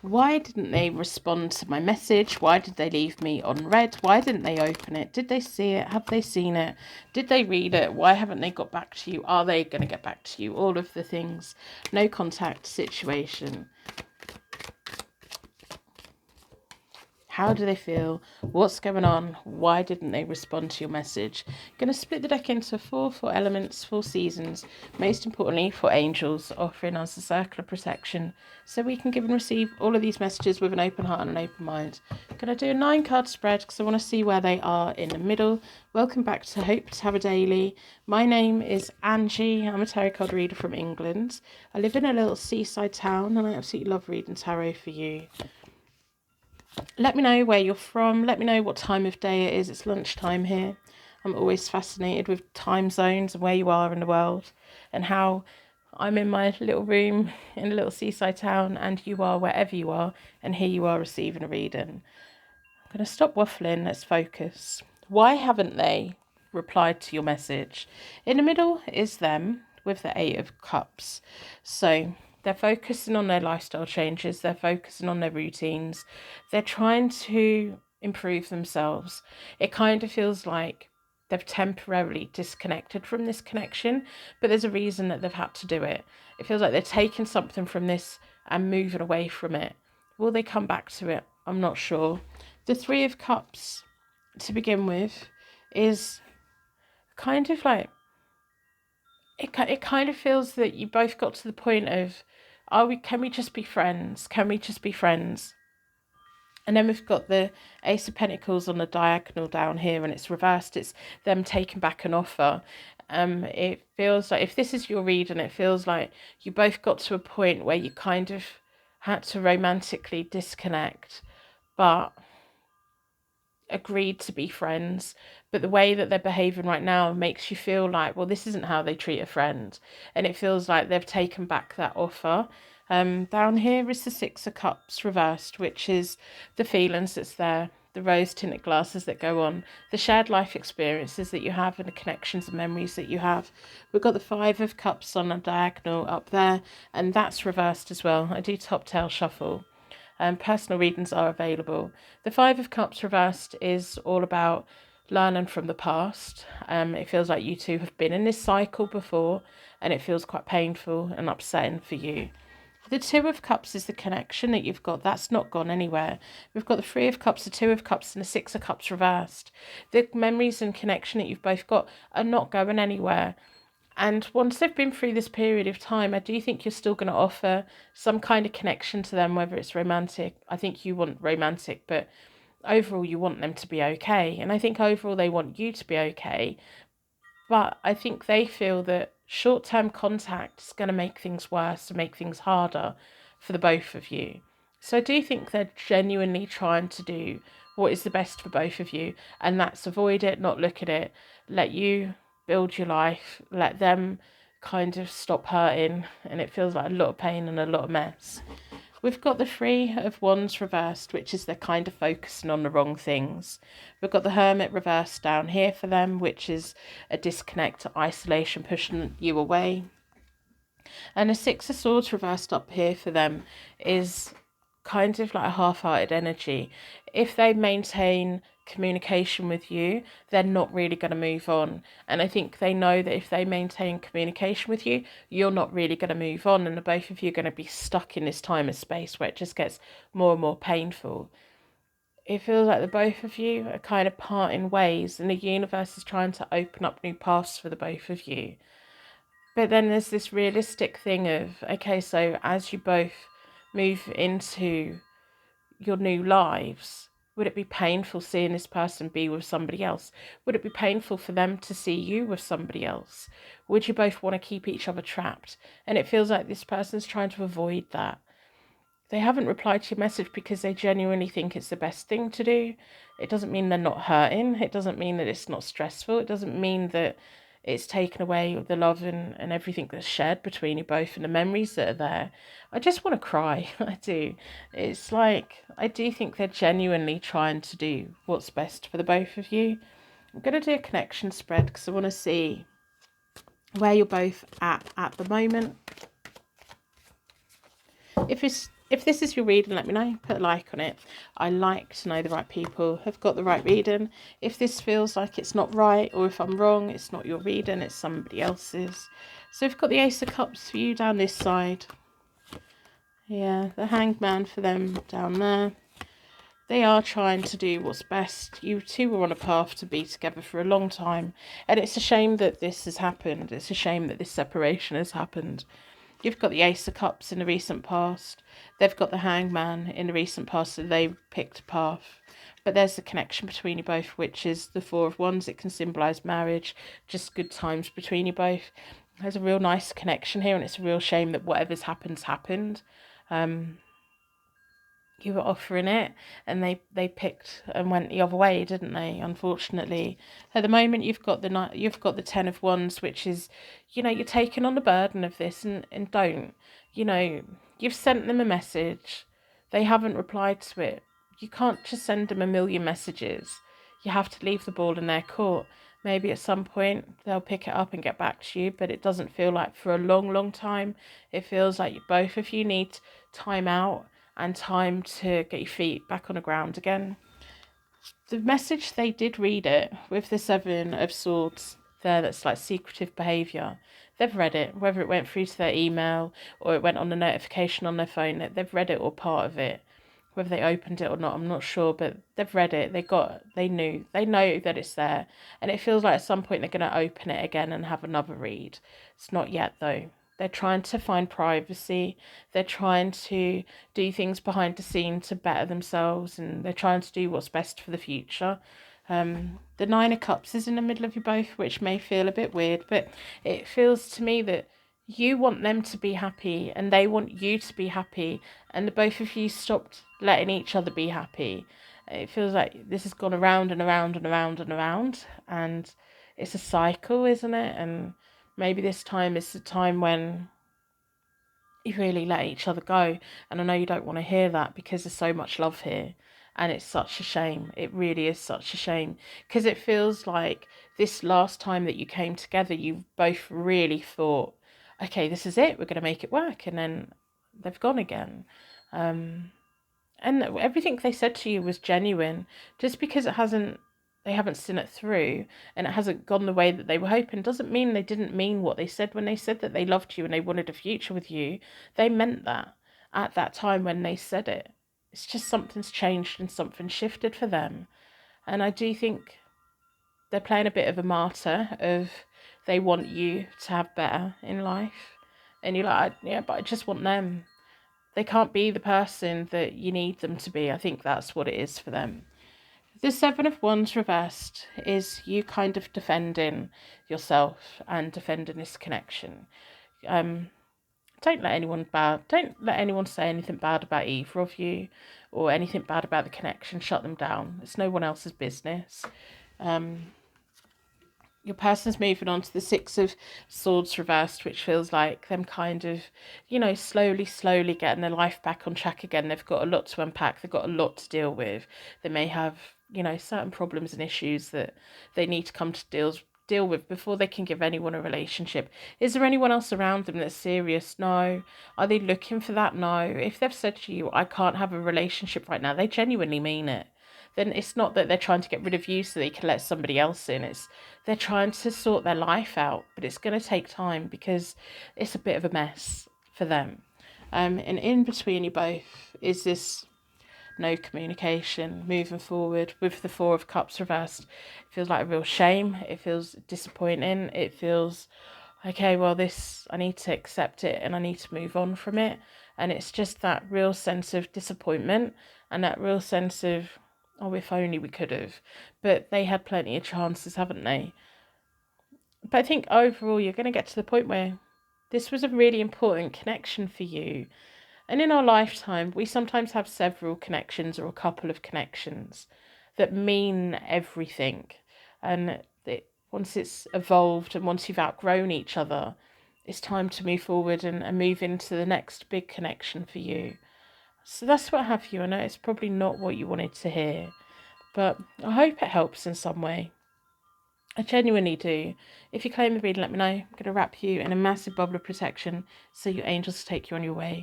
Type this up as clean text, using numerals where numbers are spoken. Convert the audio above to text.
Why didn't they respond to my message? Why did they leave me on read? Why didn't they open it? Did they see it? Have they seen it? Did they read it? Why haven't they got back to you? Are they going to get back to you? All of the things. No contact situation. How do they feel? What's going on? Why didn't they respond to your message? I'm going to split the deck into four elements, 4 seasons. Most importantly, for angels, offering us a circle of protection so we can give and receive all of these messages with an open heart and an open mind. I'm going to do a 9-card spread because I want to see where they are in the middle. Welcome back to Hope to Have a Daily. My name is Angie. I'm a tarot card reader from England. I live in a little seaside town and I absolutely love reading tarot for you. Let me know where you're from. Let me know what time of day it is. It's lunchtime here. I'm always fascinated with time zones and where you are in the world and how I'm in my little room in a little seaside town and you are wherever you are, and here you are receiving a reading. I'm going to stop waffling. Let's focus. Why haven't they replied to your message? In the middle is them with the 8 of Cups. So they're focusing on their lifestyle changes. They're focusing on their routines. They're trying to improve themselves. It kind of feels like they've temporarily disconnected from this connection, but there's a reason that they've had to do it. It feels like they're taking something from this and moving away from it. Will they come back to it? I'm not sure. The 3 of Cups, to begin with, is kind of like, it kind of feels that you both got to the point of, can we just be friends? Can we just be friends? And then we've got the Ace of Pentacles on the diagonal down here, and it's reversed. It's them taking back an offer. It feels like, if this is your reading, it feels like you both got to a point where you kind of had to romantically disconnect, but agreed to be friends. But the way that they're behaving right now makes you feel like, well, this isn't how they treat a friend. And it feels like they've taken back that offer. Down here is the 6 of Cups reversed, which is the feelings that's there, the rose-tinted glasses that go on, the shared life experiences that you have and the connections and memories that you have. We've got the 5 of Cups on a diagonal up there, and that's reversed as well. I do top-tail shuffle. Personal readings are available. The 5 of Cups reversed is all about learning from the past. It feels like you two have been in this cycle before, and it feels quite painful and upsetting for you. The 2 of Cups is the connection that you've got. That's not gone anywhere. We've got the 3 of Cups, the 2 of Cups, and the 6 of Cups reversed. The memories and connection that you've both got are not going anywhere. And once they've been through this period of time, I do think you're still going to offer some kind of connection to them, whether it's romantic. I think you want romantic, but overall you want them to be okay. And I think overall they want you to be okay. But I think they feel that short-term contact is going to make things worse and make things harder for the both of you. So I do think they're genuinely trying to do what is the best for both of you. And that's avoid it, not look at it, let you build your life, let them kind of stop hurting, and it feels like a lot of pain and a lot of mess. We've got the 3 of Wands reversed, which is they're kind of focusing on the wrong things. We've got the Hermit reversed down here for them, which is a disconnect, isolation, pushing you away. And the 6 of Swords reversed up here for them is kind of like a half-hearted energy. If they maintain communication with you, they're not really going to move on. And I think they know that if they maintain communication with you, you're not really going to move on, and the both of you are going to be stuck in this time of space where it just gets more and more painful. It feels like the both of you are kind of parting ways, and the universe is trying to open up new paths for the both of you. But then there's this realistic thing of, okay, so as you both move into your new lives, would it be painful seeing this person be with somebody else? Would it be painful for them to see you with somebody else? Would you both want to keep each other trapped? And it feels like this person's trying to avoid that. They haven't replied to your message because they genuinely think it's the best thing to do. It doesn't mean they're not hurting. It doesn't mean that it's not stressful. It doesn't mean that it's taken away the love and everything that's shared between you both and the memories that are there. I just want to cry. I do. It's like, I do think they're genuinely trying to do what's best for the both of you. I'm going to do a connection spread because I want to see where you're both at the moment. If If this is your reading, let me know. Put a like on it. I like to know the right people have got the right reading. If this feels like it's not right, or if I'm wrong, it's not your reading, it's somebody else's. So we've got the Ace of Cups for you down this side. Yeah, the Hanged Man for them down there. They are trying to do what's best. You two were on a path to be together for a long time. And it's a shame that this has happened. It's a shame that this separation has happened. You've got the Ace of Cups in the recent past. They've got the Hangman in the recent past, so they picked a path. But there's the connection between you both, which is the Four of Wands. It can symbolise marriage, just good times between you both. There's a real nice connection here, and it's a real shame that whatever's happened. You were offering it, and they picked and went the other way, didn't they? Unfortunately, at the moment you've got the Ten of Wands, which is, you're taking on the burden of this, and don't, you've sent them a message, they haven't replied to it. You can't just send them a million messages. You have to leave the ball in their court. Maybe at some point they'll pick it up and get back to you, but it doesn't feel like for a long, long time. It feels like both of you need time out and time to get your feet back on the ground again. The message, they did read it with the Seven of Swords there, that's like secretive behaviour. They've read it, whether it went through to their email or it went on a notification on their phone. They've read it, or part of it. Whether they opened it or not, I'm not sure, but they've read it. They know that it's there. And it feels like at some point they're going to open it again and have another read. It's not yet, though. They're trying to find privacy. They're trying to do things behind the scenes to better themselves, and they're trying to do what's best for the future. The Nine of Cups is in the middle of you both, which may feel a bit weird, but it feels to me that you want them to be happy and they want you to be happy, and the both of you stopped letting each other be happy. It feels like this has gone around and around and around and around, and it's a cycle, isn't it? And maybe this time is the time when you really let each other go. And I know you don't want to hear that, because there's so much love here. And it's such a shame. It really is such a shame. Because it feels like this last time that you came together, you both really thought, okay, this is it. We're going to make it work. And then they've gone again. And everything they said to you was genuine. Just because they haven't seen it through and it hasn't gone the way that they were hoping, doesn't mean they didn't mean what they said. When they said that they loved you and they wanted a future with you, they meant that at that time when they said it. It's just something's changed and something shifted for them. And I do think they're playing a bit of a martyr of, they want you to have better in life. And you're like, yeah, but I just want them. They can't be the person that you need them to be. I think that's what it is for them. The Seven of Wands reversed is you kind of defending yourself and defending this connection. Don't let anyone say anything bad about either of you, or anything bad about the connection. Shut them down. It's no one else's business. Your person's moving on to the Six of Swords reversed, which feels like them kind of, slowly getting their life back on track again. They've got a lot to unpack. They've got a lot to deal with. They may have, certain problems and issues that they need to come to deal with before they can give anyone a relationship. Is there anyone else around them that's serious? No. Are they looking for that? No. If they've said to you, I can't have a relationship right now, they genuinely mean it. Then it's not that they're trying to get rid of you so they can let somebody else in. It's they're trying to sort their life out, but it's going to take time because it's a bit of a mess for them. And in between you both is this no communication moving forward with the Four of Cups reversed. It feels like a real shame. It feels disappointing. It feels, okay, well, I need to accept it and I need to move on from it. And it's just that real sense of disappointment and that real sense of, oh, if only we could have. But they had plenty of chances, haven't they? But I think overall you're going to get to the point where this was a really important connection for you. And in our lifetime, we sometimes have several connections or a couple of connections that mean everything. And once it's evolved and once you've outgrown each other, it's time to move forward and move into the next big connection for you. So that's what I have for you. I know it's probably not what you wanted to hear, but I hope it helps in some way. I genuinely do. If you claim the reading, let me know. I'm going to wrap you in a massive bubble of protection so your angels take you on your way.